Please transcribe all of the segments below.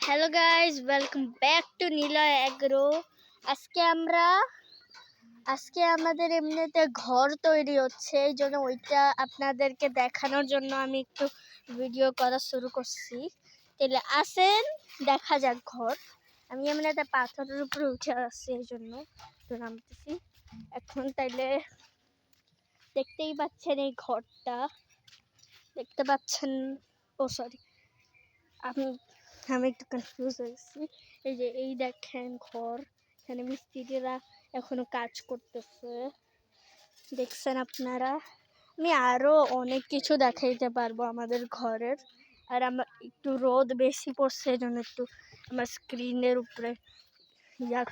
Hello guys, welcome back to Niloy agro. আজকে আমাদের এমনিতে ঘর তৈরি হচ্ছে, এই জন্য ওইটা আপনাদেরকে দেখানোর জন্য আমি একটু ভিডিও করা শুরু করছি। তাহলে আসেন দেখা যাক ঘর। আমি এমনিতে পাথরের উপরে উঠে আসছি, এই জন্য তো নামতেছি এখন। তাইলে দেখতেই পাচ্ছেন এই ঘরটা, দেখতে পাচ্ছেন। ও সরি, আমি একটু কনফিউজ হয়েছি। এই দেখেন ঘর, এখানে মিস্ত্রিরা এখনো কাজ করতেছে, দেখছেন আপনারা। আমি আরো অনেক কিছু দেখাইতে পারবো আমাদের ঘরের। আর আমার একটু রোদ বেশি পড়ছে, এই জন্য একটু আমার স্ক্রিনের উপরে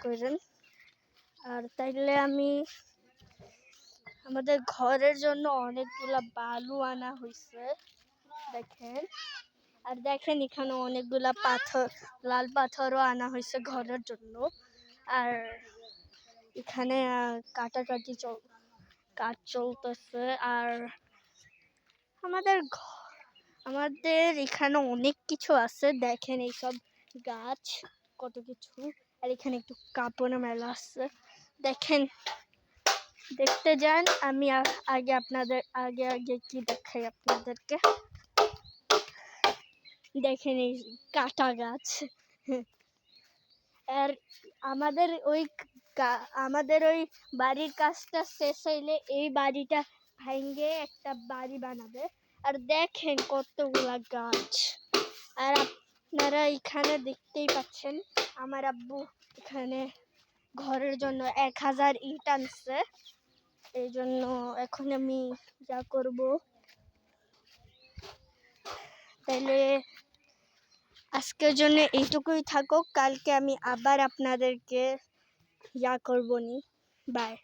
করেন। আর তাইলে আমি আমাদের ঘরের জন্য অনেকগুলা বালু আনা হয়েছে, দেখেন। আর দেখেন এখানে অনেকগুলা পাথর, লাল পাথরও আনা হয়েছে ঘরের জন্য। আর এখানে কাজ চলতেছে। আর আমাদের এখানে অনেক কিছু আছে, দেখেন এইসব গাছ, কত কিছু। আর এখানে একটু কাপড় মেলা আছে, দেখেন, দেখতে যান। আমি আগে কি দেখাই আপনাদেরকে। দেখেন এই কাটা গাছ। আর আমাদের ওই বাড়ির কাজটা শেষ হইলে এই বাড়িটা ভেঙে একটা বাড়ি বানাবে। আর দেখেন কতগুলা গাছ। আর আপনারা এখানে দেখতেই পাচ্ছেন আমার আব্বু এখানে ঘরের জন্য 1000 ইট আনছে। এই জন্য এখন আমি যা করব, তাহলে আজকের জন্য এইটুকুই থাকুক। কালকে আমি আবার আপনাদেরকে করবো নি। বাই।